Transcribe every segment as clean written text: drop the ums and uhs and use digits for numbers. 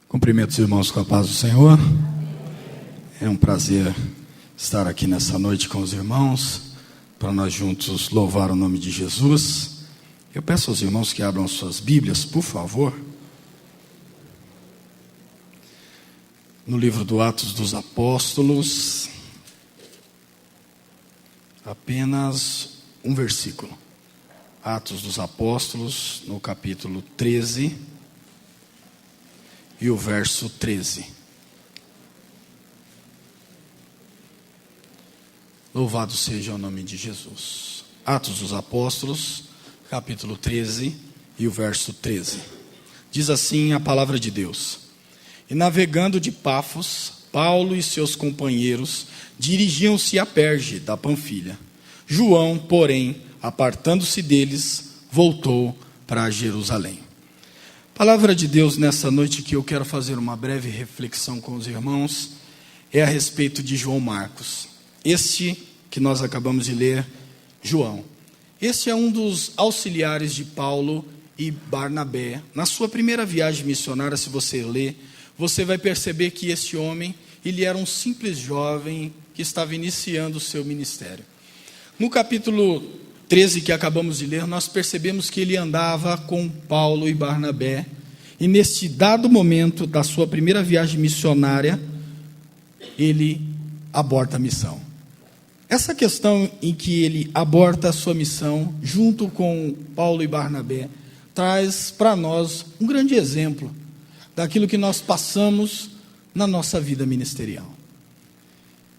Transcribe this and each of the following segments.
Cumprimento os irmãos com a paz do Senhor. É um prazer estar aqui nessa noite com os irmãos, para nós juntos louvar o nome de Jesus. Eu peço aos irmãos que abram suas Bíblias, por favor, no livro do Atos dos Apóstolos, apenas um versículo. Atos dos Apóstolos, no capítulo 13, e o verso 13. Louvado seja o nome de Jesus. Atos dos Apóstolos, capítulo 13 e o verso 13. Diz assim a palavra de Deus: E navegando de Pafos, Paulo e seus companheiros dirigiam-se a Perge da Panfilha. João, porém, apartando-se deles, voltou para Jerusalém. Palavra de Deus nessa noite que eu quero fazer uma breve reflexão com os irmãos é a respeito de João Marcos. Este que nós acabamos de ler, João. Este é um dos auxiliares de Paulo e Barnabé. Na sua primeira viagem missionária, se você ler, você vai perceber que este homem, ele era um simples jovem que estava iniciando o seu ministério. No capítulo 13 que acabamos de ler, nós percebemos que ele andava com Paulo e Barnabé, e neste dado momento da sua primeira viagem missionária, ele aborta a missão. Essa questão em que ele aborta a sua missão, junto com Paulo e Barnabé, traz para nós um grande exemplo daquilo que nós passamos na nossa vida ministerial.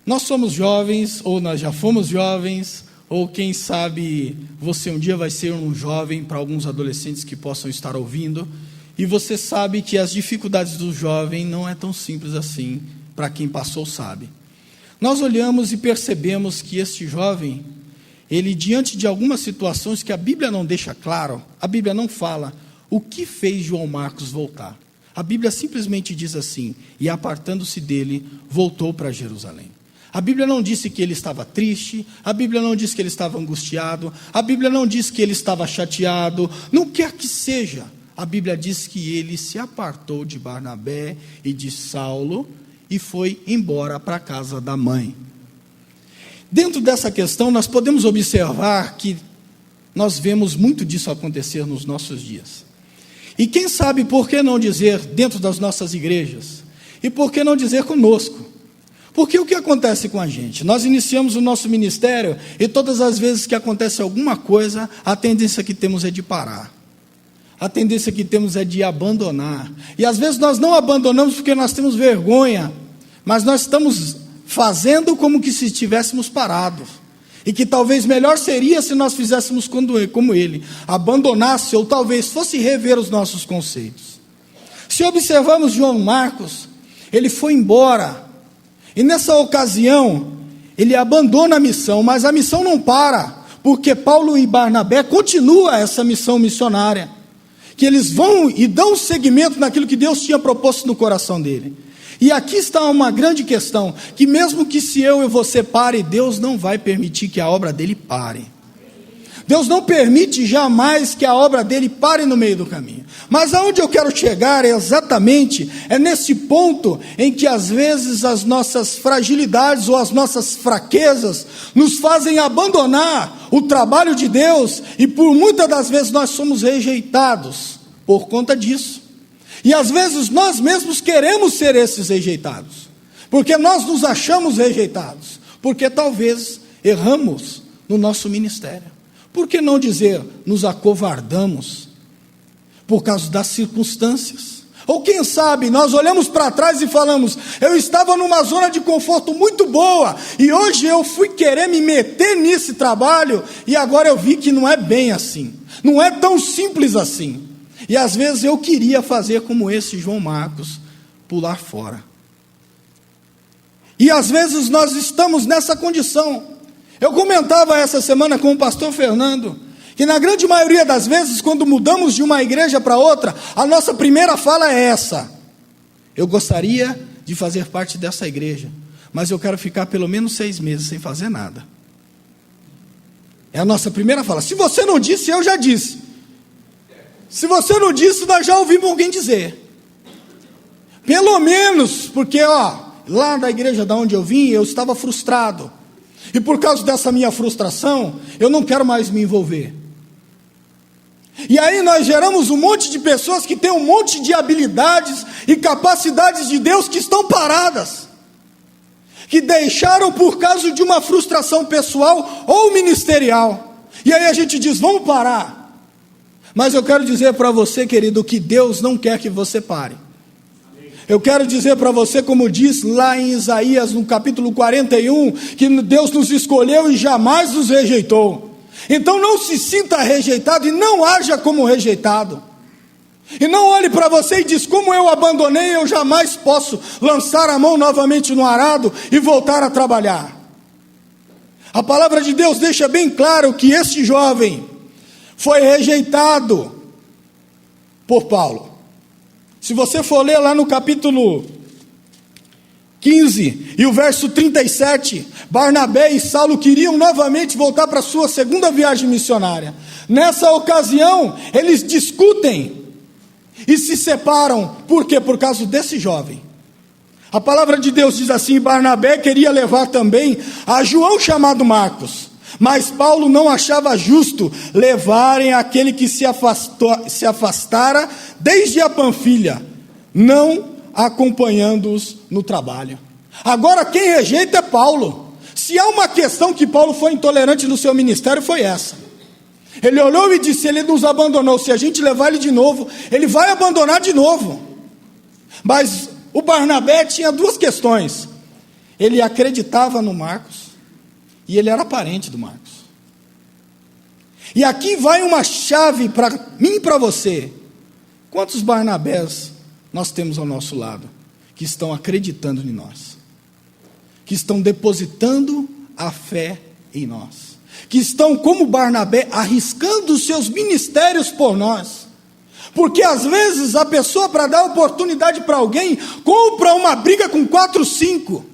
Nós somos jovens, ou nós já fomos jovens, ou quem sabe você um dia vai ser um jovem, para alguns adolescentes que possam estar ouvindo, e você sabe que as dificuldades do jovem não é tão simples assim, para quem passou sabe. Nós olhamos e percebemos que este jovem, ele diante de algumas situações que a Bíblia não deixa claro, a Bíblia não fala o que fez João Marcos voltar. A Bíblia simplesmente diz assim: e apartando-se dele, voltou para Jerusalém. A Bíblia não disse que ele estava triste, a Bíblia não disse que ele estava angustiado, a Bíblia não disse que ele estava chateado, não quer que seja. A Bíblia diz que ele se apartou de Barnabé e de Saulo e foi embora para a casa da mãe. Dentro dessa questão, nós podemos observar que nós vemos muito disso acontecer nos nossos dias. E quem sabe por que não dizer dentro das nossas igrejas? E por que não dizer conosco? Porque o que acontece com a gente? Nós iniciamos o nosso ministério e todas as vezes que acontece alguma coisa, a tendência que temos é de parar. A tendência que temos é de abandonar. E às vezes nós não abandonamos porque nós temos vergonha, mas nós estamos fazendo como que se estivéssemos parados. E que talvez melhor seria se nós fizéssemos como ele, abandonasse ou talvez fosse rever os nossos conceitos. Se observarmos João Marcos, ele foi embora. E nessa ocasião, ele abandona a missão, mas a missão não para, porque Paulo e Barnabé continuam essa missão missionária, que eles vão e dão seguimento naquilo que Deus tinha proposto no coração dele. E aqui está uma grande questão, que mesmo que se eu e você pare, Deus não vai permitir que a obra dele pare. Deus não permite jamais que a obra dele pare no meio do caminho. Mas aonde eu quero chegar exatamente é nesse ponto em que às vezes as nossas fragilidades ou as nossas fraquezas nos fazem abandonar o trabalho de Deus e por muitas das vezes nós somos rejeitados por conta disso. E às vezes nós mesmos queremos ser esses rejeitados, porque nós nos achamos rejeitados, porque talvez erramos no nosso ministério. Por que não dizer, nos acovardamos por causa das circunstâncias? Ou quem sabe, nós olhamos para trás e falamos, eu estava numa zona de conforto muito boa, e hoje eu fui querer me meter nesse trabalho, e agora eu vi que não é bem assim, não é tão simples assim. E às vezes eu queria fazer como esse João Marcos, pular fora. E às vezes nós estamos nessa condição. Eu comentava essa semana com o pastor Fernando, que na grande maioria das vezes, quando mudamos de uma igreja para outra, a nossa primeira fala é essa: eu gostaria de fazer parte dessa igreja, mas eu quero ficar pelo menos 6 meses sem fazer nada. É a nossa primeira fala. Se você não disse, eu já disse. Se você não disse, nós já ouvimos alguém dizer. Pelo menos, porque lá da igreja da onde eu vim, eu estava frustrado. E por causa dessa minha frustração, eu não quero mais me envolver. E aí nós geramos um monte de pessoas que têm um monte de habilidades e capacidades de Deus que estão paradas. Que deixaram por causa de uma frustração pessoal ou ministerial. E aí a gente diz, vamos parar. Mas eu quero dizer para você, querido, que Deus não quer que você pare. Eu quero dizer para você, como diz lá em Isaías, no capítulo 41, que Deus nos escolheu e jamais nos rejeitou. Então não se sinta rejeitado e não haja como rejeitado. E não olhe para você e diz, como eu abandonei, eu jamais posso lançar a mão novamente no arado e voltar a trabalhar. A palavra de Deus deixa bem claro que este jovem foi rejeitado por Paulo. Se você for ler lá no capítulo 15 e o verso 37, Barnabé e Saulo queriam novamente voltar para a sua segunda viagem missionária. Nessa ocasião, eles discutem e se separam. Por quê? Por causa desse jovem. A palavra de Deus diz assim: Barnabé queria levar também a João chamado Marcos, mas Paulo não achava justo levarem aquele que se afastara desde a Panfilha, não acompanhando-os no trabalho. Agora quem rejeita é Paulo. Se há uma questão que Paulo foi intolerante no seu ministério, foi essa. Ele olhou e disse: ele nos abandonou, se a gente levar ele de novo, ele vai abandonar de novo. Mas o Barnabé tinha duas questões. Ele acreditava no Marcos e ele era parente do Marcos. E aqui vai uma chave para mim e para você. Quantos Barnabés nós temos ao nosso lado que estão acreditando em nós, que estão depositando a fé em nós, que estão como Barnabé arriscando os seus ministérios por nós? Porque às vezes a pessoa, para dar oportunidade para alguém, compra uma briga com 4, 5,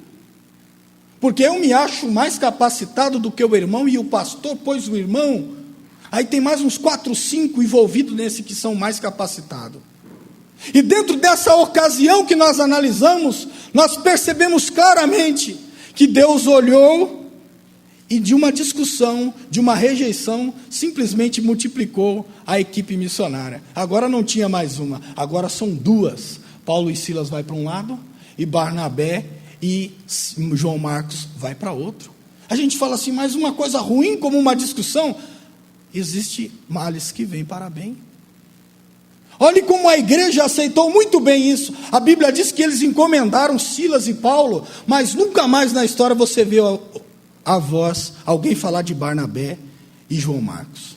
porque eu me acho mais capacitado do que o irmão, e o pastor pôs o irmão, aí tem mais uns 4, 5 envolvidos nesse que são mais capacitados. E dentro dessa ocasião que nós analisamos, nós percebemos claramente que Deus olhou e de uma discussão, de uma rejeição, simplesmente multiplicou a equipe missionária. Agora não tinha mais uma, agora são 2. Paulo e Silas vai para um lado, e Barnabé e João Marcos vai para outro. A gente fala assim, mas uma coisa ruim como uma discussão, existe males que vêm para bem. Olhe como a igreja aceitou muito bem isso. A Bíblia diz que eles encomendaram Silas e Paulo, mas nunca mais na história você vê a voz, alguém falar de Barnabé e João Marcos.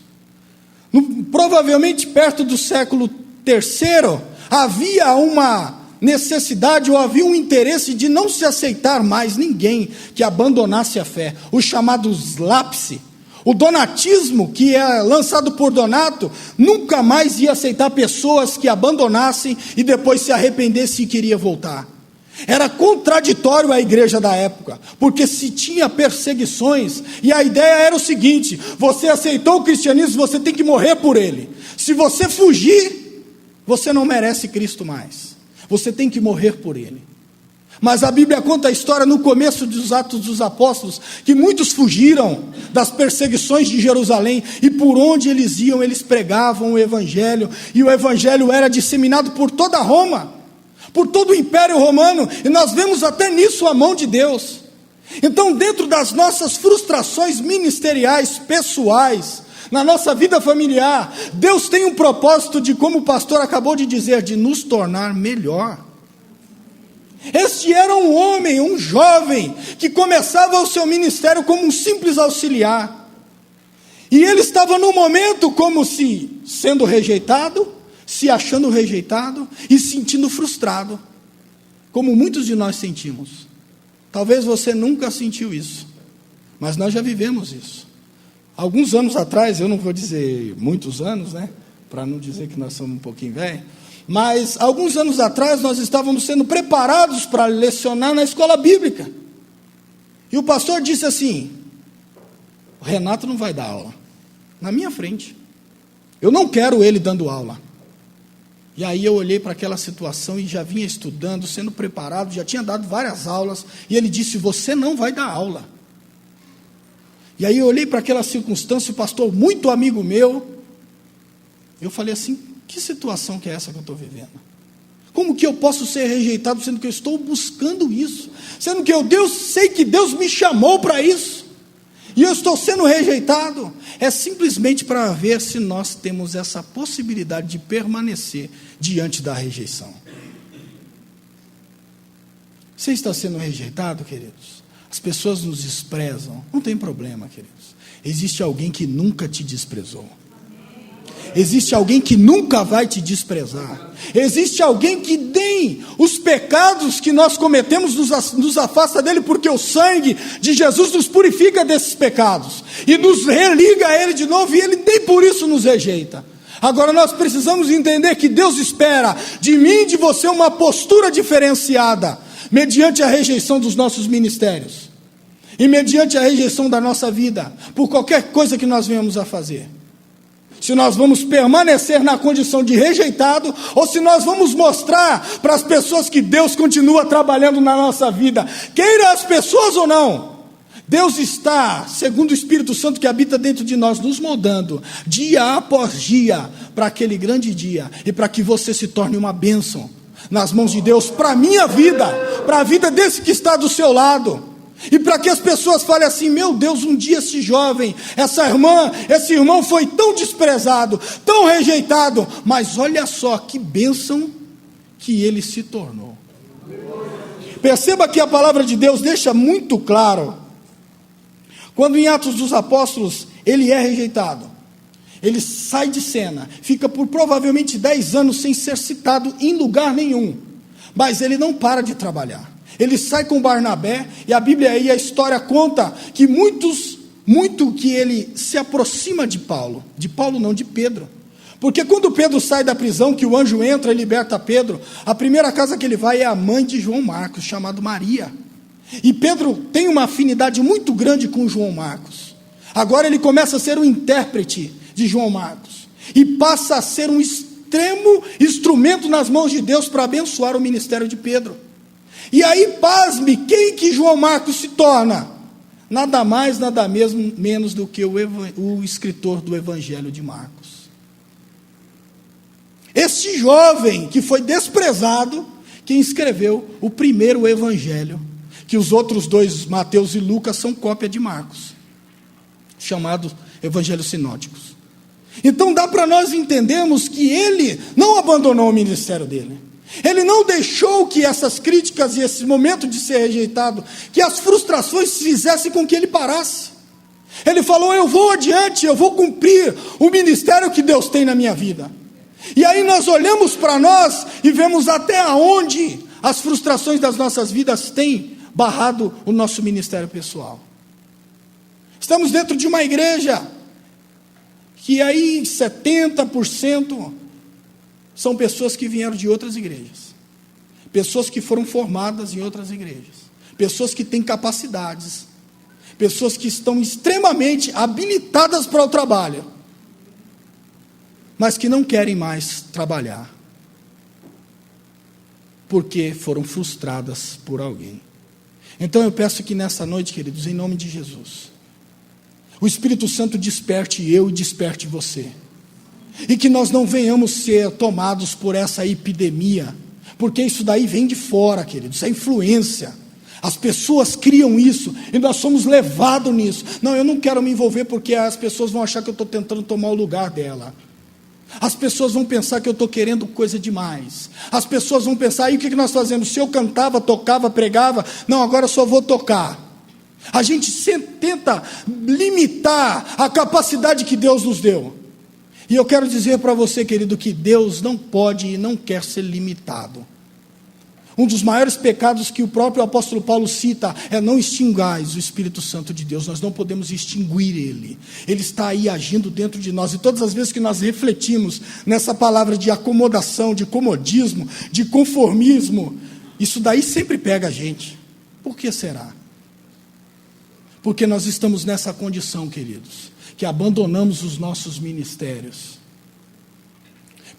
Provavelmente perto do século III, havia uma necessidade ou havia um interesse de não se aceitar mais ninguém que abandonasse a fé, os chamados lapse. O donatismo, que é lançado por Donato, nunca mais ia aceitar pessoas que abandonassem e depois se arrependessem e queria voltar. Era contraditório à igreja da época, porque se tinha perseguições, e a ideia era o seguinte: você aceitou o cristianismo, você tem que morrer por ele. Se você fugir, você não merece Cristo mais. Você tem que morrer por ele. Mas a Bíblia conta a história no começo dos Atos dos Apóstolos, que muitos fugiram das perseguições de Jerusalém, e por onde eles iam, eles pregavam o Evangelho, e o Evangelho era disseminado por toda Roma, por todo o Império Romano, e nós vemos até nisso a mão de Deus. Então, dentro das nossas frustrações ministeriais, pessoais, na nossa vida familiar, Deus tem um propósito de, como o pastor acabou de dizer, de nos tornar melhor. Este era um homem, um jovem, que começava o seu ministério como um simples auxiliar. E ele estava num momento como se sendo rejeitado, se achando rejeitado e sentindo frustrado, como muitos de nós sentimos. Talvez você nunca sentiu isso, mas nós já vivemos isso. Alguns anos atrás, eu não vou dizer muitos anos, né, para não dizer que nós somos um pouquinho velhos, mas alguns anos atrás nós estávamos sendo preparados para lecionar na escola bíblica. E o pastor disse assim: o Renato não vai dar aula, na minha frente. Eu não quero ele dando aula. E aí eu olhei para aquela situação e já vinha estudando, sendo preparado, já tinha dado várias aulas, e ele disse: você não vai dar aula. E aí eu olhei para aquela circunstância, o pastor, muito amigo meu, eu falei assim: que situação que é essa que eu estou vivendo? Como que eu posso ser rejeitado, sendo que eu estou buscando isso? Sendo que sei que Deus me chamou para isso, e eu estou sendo rejeitado. É simplesmente para ver se nós temos essa possibilidade de permanecer diante da rejeição. Você está sendo rejeitado, queridos? As pessoas nos desprezam. Não tem problema, queridos. Existe alguém que nunca te desprezou. Existe alguém que nunca vai te desprezar. Existe alguém que nem os pecados que nós cometemos nos afasta dele, porque o sangue de Jesus nos purifica desses pecados e nos religa a ele de novo, e ele nem por isso nos rejeita. Agora nós precisamos entender que Deus espera de mim e de você uma postura diferenciada, mediante a rejeição dos nossos ministérios e mediante a rejeição da nossa vida, por qualquer coisa que nós venhamos a fazer. Se nós vamos permanecer na condição de rejeitado, ou se nós vamos mostrar para as pessoas que Deus continua trabalhando na nossa vida, queira as pessoas ou não. Deus está, segundo o Espírito Santo que habita dentro de nós, nos moldando, dia após dia, para aquele grande dia, e para que você se torne uma bênção nas mãos de Deus, para a minha vida, para a vida desse que está do seu lado. E para que as pessoas falem assim: meu Deus, um dia esse jovem, essa irmã, esse irmão foi tão desprezado, tão rejeitado, mas olha só que bênção que ele se tornou. Perceba que a palavra de Deus deixa muito claro, quando em Atos dos Apóstolos ele é rejeitado, ele sai de cena, fica por provavelmente 10 anos sem ser citado em lugar nenhum, mas ele não para de trabalhar. Ele sai com Barnabé, e a Bíblia aí, a história conta que muito que ele se aproxima de Paulo não, de Pedro, porque quando Pedro sai da prisão, que o anjo entra e liberta Pedro, a primeira casa que ele vai é a mãe de João Marcos, chamada Maria, e Pedro tem uma afinidade muito grande com João Marcos. Agora ele começa a ser um intérprete de João Marcos, e passa a ser um extremo instrumento nas mãos de Deus para abençoar o ministério de Pedro. E aí, pasme, quem que João Marcos se torna? Nada mais, nada menos do que o escritor do Evangelho de Marcos. Este jovem que foi desprezado, quem escreveu o primeiro Evangelho, que os outros dois, Mateus e Lucas, são cópia de Marcos, chamados Evangelhos Sinóticos. Então dá para nós entendermos que ele não abandonou o ministério dele. Ele não deixou que essas críticas e esse momento de ser rejeitado, que as frustrações fizessem com que ele parasse. Ele falou: eu vou adiante, eu vou cumprir o ministério que Deus tem na minha vida. E aí nós olhamos para nós e vemos até onde as frustrações das nossas vidas têm barrado o nosso ministério pessoal. Estamos dentro de uma igreja que aí 70% são pessoas que vieram de outras igrejas, pessoas que foram formadas em outras igrejas, pessoas que têm capacidades, pessoas que estão extremamente habilitadas para o trabalho, mas que não querem mais trabalhar, porque foram frustradas por alguém. Então eu peço que nessa noite, queridos, em nome de Jesus, o Espírito Santo desperte eu e desperte você, e que nós não venhamos ser tomados por essa epidemia, porque isso daí vem de fora, queridos, é influência. As pessoas criam isso, e nós somos levados nisso. Não, eu não quero me envolver, porque as pessoas vão achar que eu estou tentando tomar o lugar dela. As pessoas vão pensar que eu estou querendo coisa demais. As pessoas vão pensar: e o que nós fazemos? Se eu cantava, tocava, pregava, não, agora eu só vou tocar. A gente sempre tenta limitar a capacidade que Deus nos deu. E eu quero dizer para você, querido, que Deus não pode e não quer ser limitado. Um dos maiores pecados que o próprio apóstolo Paulo cita é: não extingais o Espírito Santo de Deus. Nós não podemos extinguir Ele. Ele está aí agindo dentro de nós. E todas as vezes que nós refletimos nessa palavra de acomodação, de comodismo, de conformismo, isso daí sempre pega a gente. Por que será? Porque nós estamos nessa condição, queridos, que abandonamos os nossos ministérios.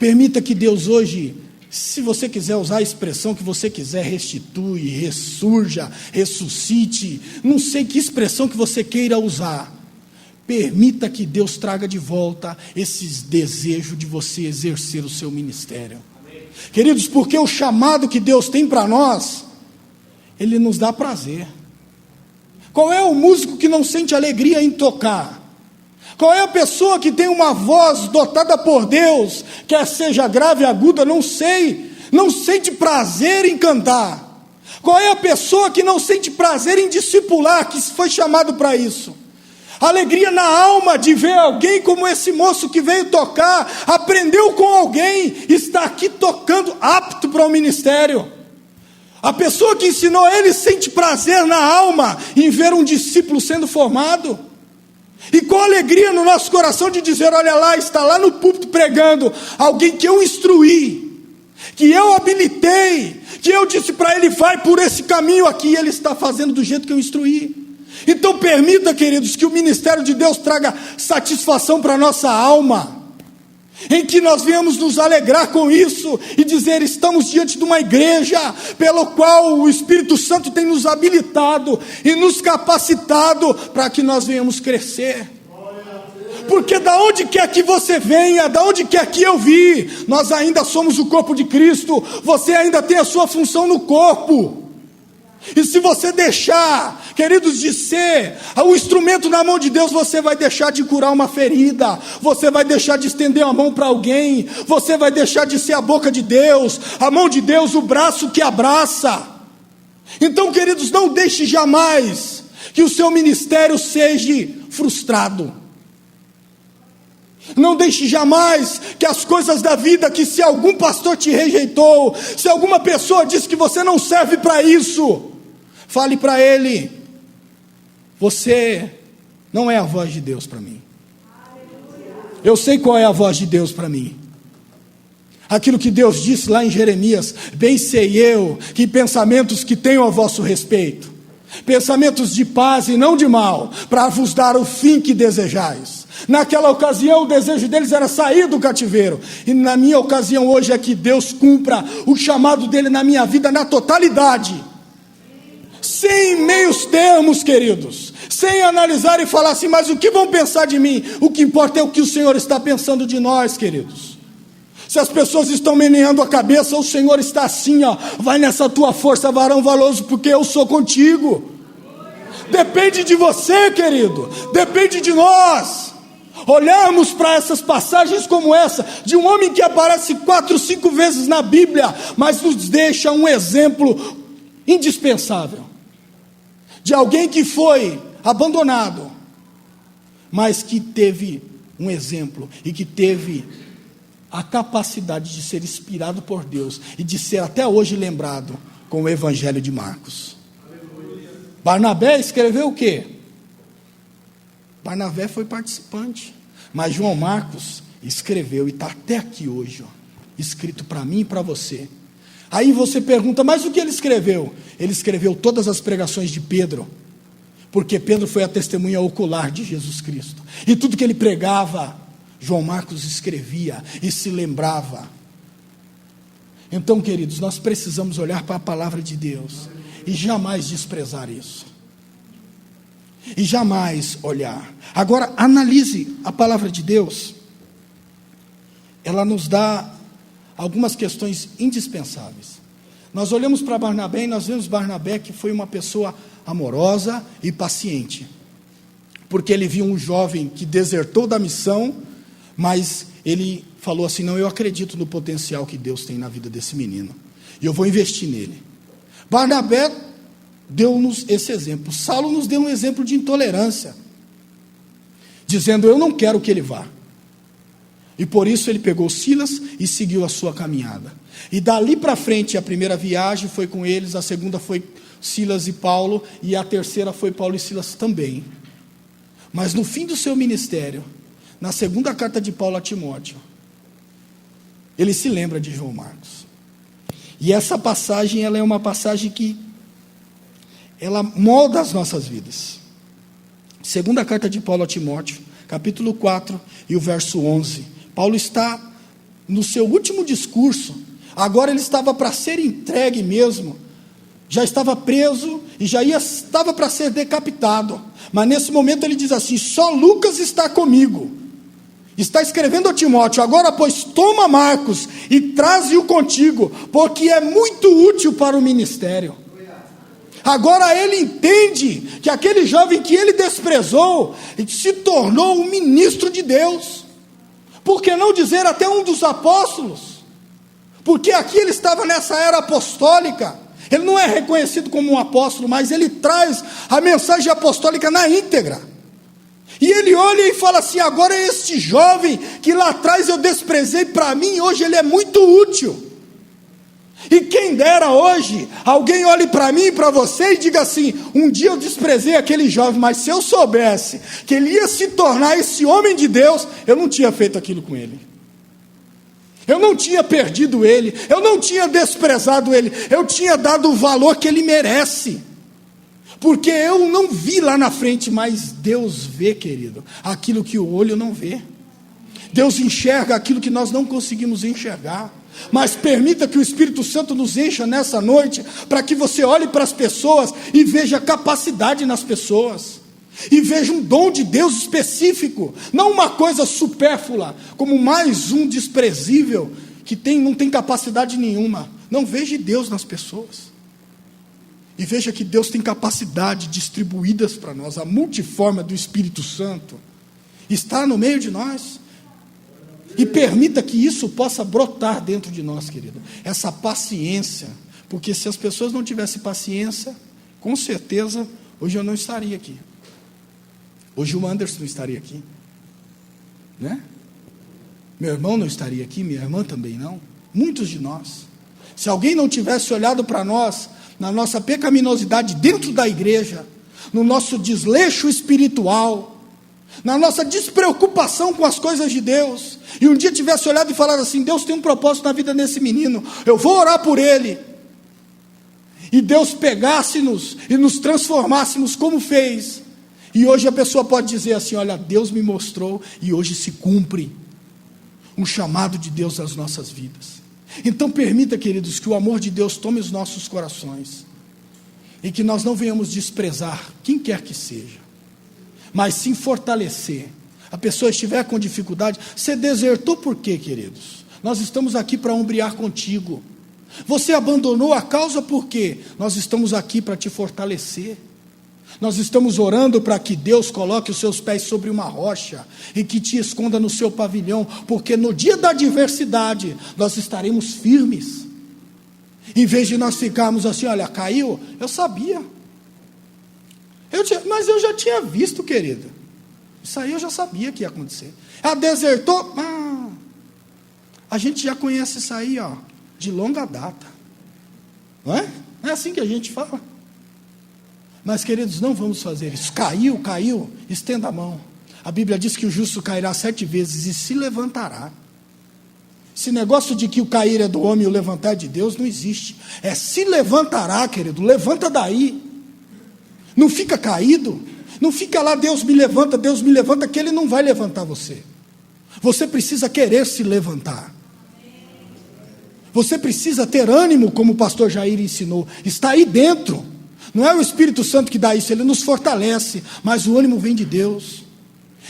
Permita que Deus hoje, se você quiser usar a expressão que você quiser, restitui, ressurja, ressuscite, não sei que expressão que você queira usar, permita que Deus traga de volta esses desejos de você exercer o seu ministério. Amém. Queridos, porque o chamado que Deus tem para nós, Ele nos dá prazer. Qual é o músico que não sente alegria em tocar? Qual é a pessoa que tem uma voz dotada por Deus, quer seja grave, aguda, não sei, não sente prazer em cantar? Qual é a pessoa que não sente prazer em discipular, que foi chamado para isso? Alegria na alma de ver alguém como esse moço que veio tocar, aprendeu com alguém, está aqui tocando, apto para o ministério. A pessoa que ensinou ele sente prazer na alma em ver um discípulo sendo formado. E com alegria no nosso coração de dizer, olha lá, está lá no púlpito pregando, alguém que eu instruí, que eu habilitei, que eu disse para ele, vai por esse caminho aqui, e ele está fazendo do jeito que eu instruí. Então permita, queridos, que o ministério de Deus traga satisfação para a nossa alma, em que nós venhamos nos alegrar com isso, e dizer, estamos diante de uma igreja, pelo qual o Espírito Santo tem nos habilitado, e nos capacitado, para que nós venhamos crescer. Porque da onde quer que você venha, da onde quer que eu vi, nós ainda somos o corpo de Cristo, você ainda tem a sua função no corpo. E se você deixar, queridos, de ser o instrumento na mão de Deus, você vai deixar de curar uma ferida, você vai deixar de estender a mão para alguém, você vai deixar de ser a boca de Deus, a mão de Deus, o braço que abraça. Então, queridos, não deixe jamais que o seu ministério seja frustrado. Não deixe jamais que as coisas da vida, que se algum pastor te rejeitou, se alguma pessoa disse que você não serve para isso, fale para ele, você não é a voz de Deus para mim. Eu sei qual é a voz de Deus para mim. Aquilo que Deus disse lá em Jeremias, bem sei eu, que pensamentos que tenho a vosso respeito, pensamentos de paz e não de mal, para vos dar o fim que desejais. Naquela ocasião o desejo deles era sair do cativeiro, e na minha ocasião hoje é que Deus cumpra o chamado dele na minha vida na totalidade, sem meios termos, queridos, sem analisar e falar assim, mas o que vão pensar de mim? O que importa é o que o Senhor está pensando de nós, queridos. Se as pessoas estão meneando a cabeça, o Senhor está assim, ó, vai nessa tua força, varão valoroso, porque eu sou contigo. Depende de você, querido, depende de nós. Olharmos para essas passagens como essa, de um homem que aparece 4, 5 vezes na Bíblia, mas nos deixa um exemplo indispensável, de alguém que foi abandonado, mas que teve um exemplo, e que teve a capacidade de ser inspirado por Deus, e de ser até hoje lembrado com o Evangelho de Marcos. Barnabé escreveu o quê? Barnabé foi participante, mas João Marcos escreveu, e está até aqui hoje, ó, escrito para mim e para você. Aí você pergunta, mas o que ele escreveu? Ele escreveu todas as pregações de Pedro, porque Pedro foi a testemunha ocular de Jesus Cristo, e tudo que ele pregava, João Marcos escrevia e se lembrava. Então, queridos, nós precisamos olhar para a palavra de Deus e jamais desprezar isso, e jamais olhar. Agora, analise a palavra de Deus. Ela nos dá algumas questões indispensáveis. Nós olhamos para Barnabé e nós vemos Barnabé que foi uma pessoa amorosa e paciente, porque ele viu um jovem que desertou da missão, mas ele falou assim, não, eu acredito no potencial que Deus tem na vida desse menino, e eu vou investir nele. Barnabé deu-nos esse exemplo. Saulo nos deu um exemplo de intolerância, dizendo, eu não quero que ele vá. E por isso ele pegou Silas e seguiu a sua caminhada. E dali para frente, a primeira viagem foi com eles, a segunda foi Silas e Paulo, e a terceira foi Paulo e Silas também. Mas no fim do seu ministério, na segunda carta de Paulo a Timóteo, ele se lembra de João Marcos. E essa passagem, ela é uma passagem que ela molda as nossas vidas. Segunda carta de Paulo a Timóteo, capítulo 4 e o verso 11. Paulo está no seu último discurso. Agora ele estava para ser entregue mesmo. Já estava preso e estava para ser decapitado. Mas nesse momento ele diz assim: só Lucas está comigo. Está escrevendo a Timóteo: agora, pois, toma Marcos e traze-o contigo, porque é muito útil para o ministério. Agora ele entende que aquele jovem que ele desprezou se tornou um ministro de Deus. Por que não dizer até um dos apóstolos? Porque aqui ele estava nessa era apostólica. Ele não é reconhecido como um apóstolo, mas ele traz a mensagem apostólica na íntegra. E ele olha e fala assim: agora este jovem que lá atrás eu desprezei, para mim hoje ele é muito útil. E quem dera hoje alguém olhe para mim e para você e diga assim: um dia eu desprezei aquele jovem, mas se eu soubesse que ele ia se tornar esse homem de Deus, eu não tinha feito aquilo com ele. Eu não tinha perdido ele, eu não tinha desprezado ele, eu tinha dado o valor que ele merece. Porque eu não vi lá na frente, mas Deus vê, querido, aquilo que o olho não vê. Deus enxerga aquilo que nós não conseguimos enxergar. Mas permita que o Espírito Santo nos encha nessa noite, para que você olhe para as pessoas e veja capacidade nas pessoas, e veja um dom de Deus específico, não uma coisa supérflua, como mais um desprezível, que não tem capacidade nenhuma. Não, veja Deus nas pessoas, e veja que Deus tem capacidade distribuídas para nós. A multiforma do Espírito Santo está no meio de nós. E permita que isso possa brotar dentro de nós, querido, essa paciência, porque se as pessoas não tivessem paciência, com certeza, hoje eu não estaria aqui, hoje o Anderson não estaria aqui, né? Meu irmão não estaria aqui, minha irmã também não, muitos de nós, se alguém não tivesse olhado para nós, na nossa pecaminosidade dentro da igreja, no nosso desleixo espiritual, na nossa despreocupação com as coisas de Deus, e um dia tivesse olhado e falado assim: Deus tem um propósito na vida desse menino, eu vou orar por ele, e Deus pegasse-nos e nos transformássemos como fez, e hoje a pessoa pode dizer assim: olha, Deus me mostrou, e hoje se cumpre um chamado de Deus nas nossas vidas. Então permita, queridos, que o amor de Deus tome os nossos corações, e que nós não venhamos desprezar quem quer que seja, mas sim fortalecer. A pessoa estiver com dificuldade, você desertou por quê, queridos? Nós estamos aqui para ombrear contigo. Você abandonou a causa por quê? Nós estamos aqui para te fortalecer. Nós estamos orando para que Deus coloque os seus pés sobre uma rocha e que te esconda no seu pavilhão, porque no dia da adversidade nós estaremos firmes. Em vez de nós ficarmos assim: olha, caiu, eu sabia. Mas eu já tinha visto, querido. Isso aí eu já sabia que ia acontecer. Desertou? A gente já conhece isso aí, ó, de longa data. Não é? Não é assim que a gente fala. Mas, queridos, não vamos fazer isso. Caiu, estenda a mão. A Bíblia diz que o justo cairá 7 vezes e se levantará. Esse negócio de que o cair é do homem e o levantar é de Deus não existe. É se levantará, querido. Levanta daí. Não fica caído, não fica lá: Deus me levanta, que Ele não vai levantar você. Você precisa querer se levantar. Você precisa ter ânimo, como o pastor Jair ensinou. Está aí dentro. Não é o Espírito Santo que dá isso, ele nos fortalece, mas o ânimo vem de Deus.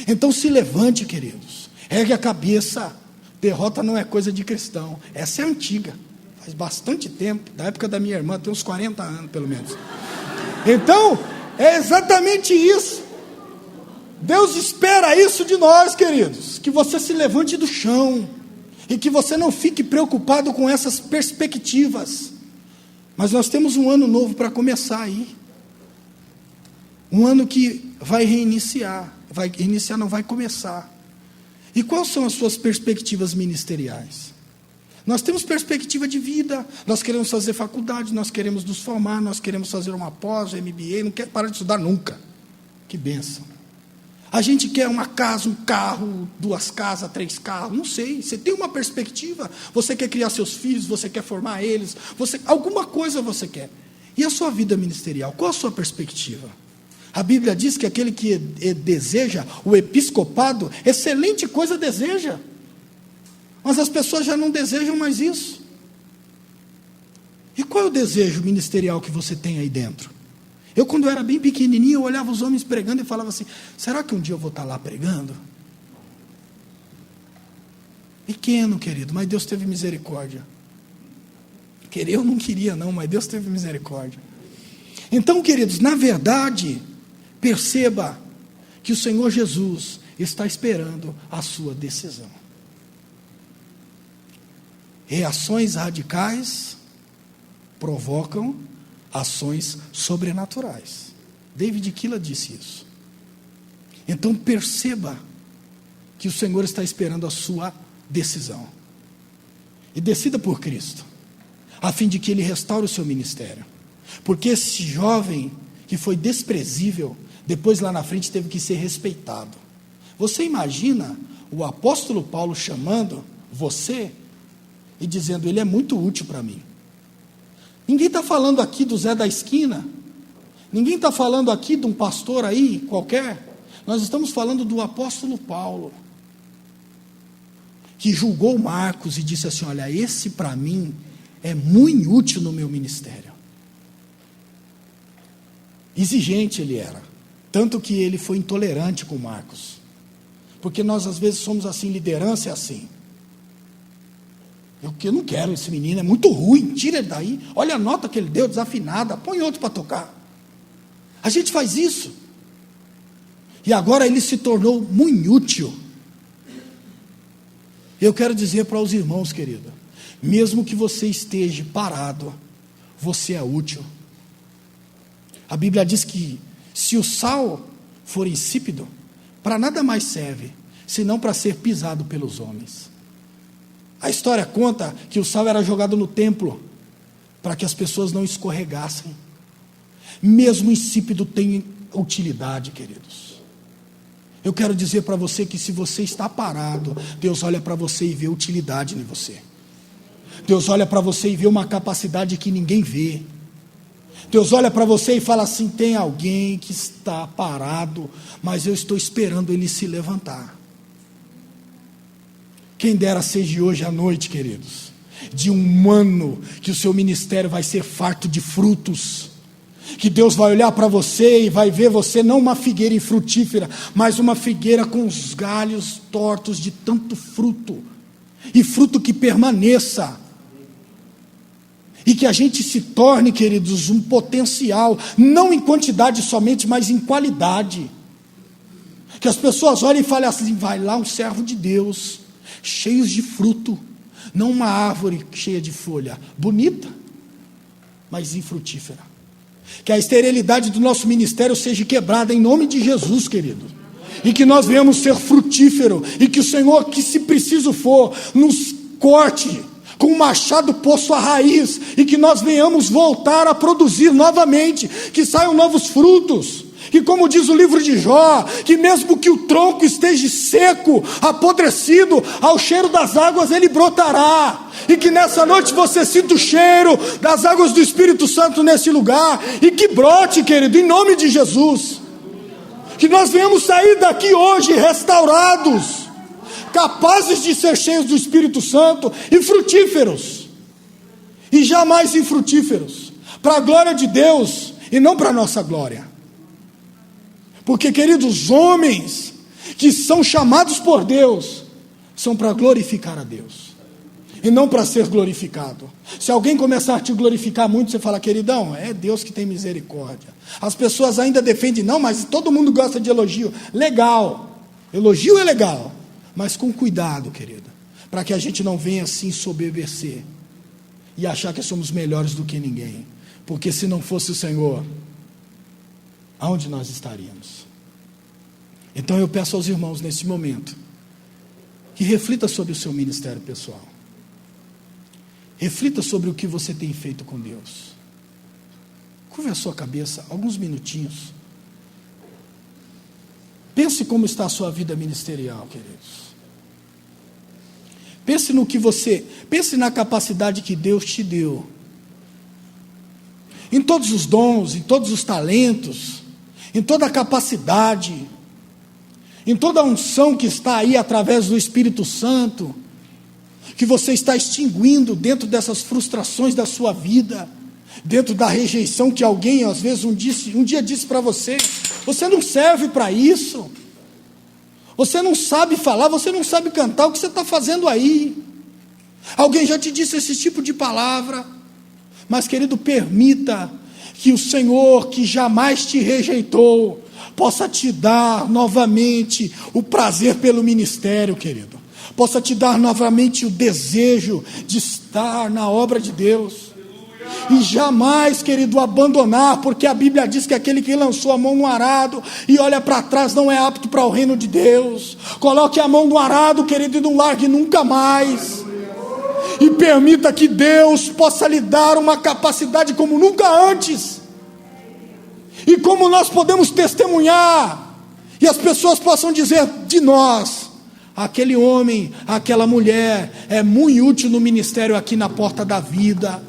Então se levante, queridos. Ergue a cabeça. Derrota não é coisa de cristão. Essa é antiga. Faz bastante tempo, da época da minha irmã, tem uns 40 anos pelo menos. Então, é exatamente isso. Deus espera isso de nós, queridos, que você se levante do chão, e que você não fique preocupado com essas perspectivas. Mas nós temos um ano novo para começar aí, um ano que vai reiniciar, vai começar. E quais são as suas perspectivas ministeriais? Nós temos perspectiva de vida, nós queremos fazer faculdade, nós queremos nos formar, nós queremos fazer uma pós, MBA, não quer parar de estudar nunca. Que bênção. A gente quer uma casa, um carro, 2 casas, 3 carros, não sei. Você tem uma perspectiva, você quer criar seus filhos, você quer formar eles, alguma coisa você quer. E a sua vida ministerial, qual a sua perspectiva? A Bíblia diz que aquele que deseja o episcopado, excelente coisa deseja. Mas as pessoas já não desejam mais isso. E qual é o desejo ministerial que você tem aí dentro? Eu, quando eu era bem pequenininho, eu olhava os homens pregando e falava assim, será que um dia eu vou estar lá pregando? Pequeno, querido, mas Deus teve misericórdia. Querer eu não queria não, mas Deus teve misericórdia. Então, queridos, na verdade, perceba que o Senhor Jesus está esperando a sua decisão. Reações radicais provocam ações sobrenaturais. David Keeler disse isso. Então perceba que o Senhor está esperando a sua decisão. E decida por Cristo, a fim de que Ele restaure o seu ministério. Porque esse jovem que foi desprezível, depois lá na frente teve que ser respeitado. Você imagina o apóstolo Paulo chamando você e dizendo, ele é muito útil para mim. Ninguém está falando aqui do Zé da esquina, ninguém está falando aqui de um pastor aí qualquer, nós estamos falando do apóstolo Paulo, que julgou Marcos e disse assim, olha, esse para mim é muito útil no meu ministério. Exigente ele era, tanto que ele foi intolerante com Marcos, porque nós às vezes somos assim, liderança é assim, eu não quero esse menino, é muito ruim, tira ele daí, olha a nota que ele deu, desafinada, põe outro para tocar. A gente faz isso, e agora ele se tornou muito útil. Eu quero dizer para os irmãos, querido, mesmo que você esteja parado, você é útil. A Bíblia diz que se o sal for insípido, para nada mais serve, senão para ser pisado pelos homens. A história conta que o sal era jogado no templo, para que as pessoas não escorregassem. Mesmo insípido tem utilidade, queridos. Eu quero dizer para você que se você está parado, Deus olha para você e vê utilidade em você. Deus olha para você e vê uma capacidade que ninguém vê. Deus olha para você e fala assim, tem alguém que está parado, mas eu estou esperando ele se levantar. Quem dera seja hoje à noite, queridos, de um ano que o seu ministério vai ser farto de frutos, que Deus vai olhar para você e vai ver você não uma figueira infrutífera, mas uma figueira com os galhos tortos de tanto fruto, e fruto que permaneça, e que a gente se torne, queridos, um potencial, não em quantidade somente, mas em qualidade, que as pessoas olhem e falem assim, vai lá um servo de Deus, cheios de fruto, não uma árvore cheia de folha, bonita, mas infrutífera. Que a esterilidade do nosso ministério seja quebrada em nome de Jesus, querido, e que nós venhamos ser frutífero, e que o Senhor, que se preciso for, nos corte com um machado posto à raiz, e que nós venhamos voltar a produzir novamente, que saiam novos frutos. Que como diz o livro de Jó, que mesmo que o tronco esteja seco, apodrecido, ao cheiro das águas ele brotará, e que nessa noite você sinta o cheiro das águas do Espírito Santo nesse lugar, e que brote, querido, em nome de Jesus, que nós venhamos sair daqui hoje restaurados, capazes de ser cheios do Espírito Santo, e frutíferos, e jamais infrutíferos, para a glória de Deus, e não para a nossa glória. Porque, queridos, homens que são chamados por Deus, são para glorificar a Deus, e não para ser glorificado. Se alguém começar a te glorificar muito, você fala, queridão, é Deus que tem misericórdia. As pessoas ainda defendem, não, mas todo mundo gosta de elogio. Legal, elogio é legal, mas com cuidado, querido, para que a gente não venha assim soberbecer, e achar que somos melhores do que ninguém, porque se não fosse o Senhor, aonde nós estaríamos? Então eu peço aos irmãos nesse momento, que reflita sobre o seu ministério pessoal, reflita sobre o que você tem feito com Deus, curve a sua cabeça, alguns minutinhos, pense como está a sua vida ministerial, queridos, pense na capacidade que Deus te deu, em todos os dons, em todos os talentos, em toda a capacidade, em toda a unção que está aí através do Espírito Santo, que você está extinguindo dentro dessas frustrações da sua vida, dentro da rejeição que alguém às vezes um dia disse para você: você não serve para isso, você não sabe falar, você não sabe cantar, o que você está fazendo aí? Alguém já te disse esse tipo de palavra? Mas, querido, permita que o Senhor, que jamais te rejeitou, possa te dar novamente o prazer pelo ministério, querido. Possa te dar novamente o desejo de estar na obra de Deus. E jamais, querido, abandonar, porque a Bíblia diz que aquele que lançou a mão no arado e olha para trás não é apto para o reino de Deus. Coloque a mão no arado, querido, e não largue nunca mais. E permita que Deus possa lhe dar uma capacidade como nunca antes. E como nós podemos testemunhar, e as pessoas possam dizer de nós: aquele homem, aquela mulher é muito útil no ministério aqui na Porta da Vida.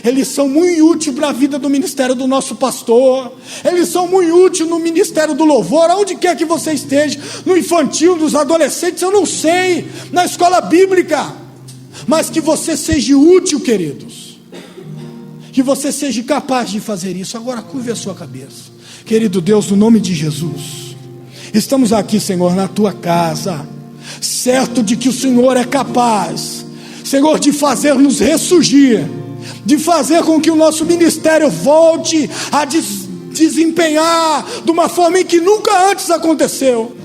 Eles são muito úteis para a vida do ministério do nosso pastor. Eles são muito úteis no ministério do louvor, aonde quer que você esteja, no infantil, nos adolescentes, eu não sei, na escola bíblica. Mas que você seja útil, queridos, que você seja capaz de fazer isso. Agora curve a sua cabeça. Querido Deus, no nome de Jesus, estamos aqui, Senhor, na tua casa, certo de que o Senhor é capaz, Senhor, de fazer-nos ressurgir, de fazer com que o nosso ministério volte a desempenhar de uma forma em que nunca antes aconteceu,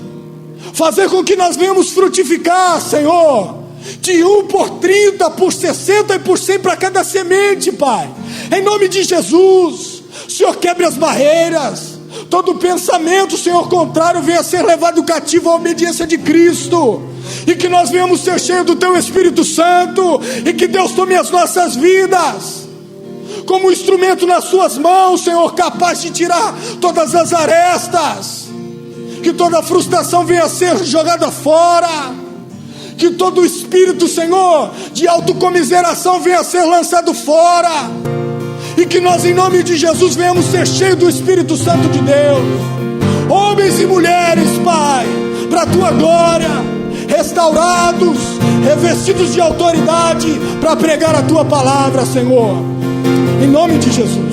fazer com que nós venhamos frutificar, Senhor, de 1 por 30, por 60 e por 100 para cada semente, Pai. Em nome de Jesus, Senhor, quebre as barreiras. Todo pensamento, Senhor, contrário venha ser levado cativo à obediência de Cristo. E que nós venhamos ser cheios do Teu Espírito Santo. E que Deus tome as nossas vidas como instrumento nas Suas mãos, Senhor, capaz de tirar todas as arestas. Que toda frustração venha a ser jogada fora. Que todo espírito, Senhor, de autocomiseração venha a ser lançado fora. E que nós, em nome de Jesus, venhamos ser cheios do Espírito Santo de Deus. Homens e mulheres, Pai, para a Tua glória, restaurados, revestidos de autoridade, para pregar a Tua palavra, Senhor. Em nome de Jesus.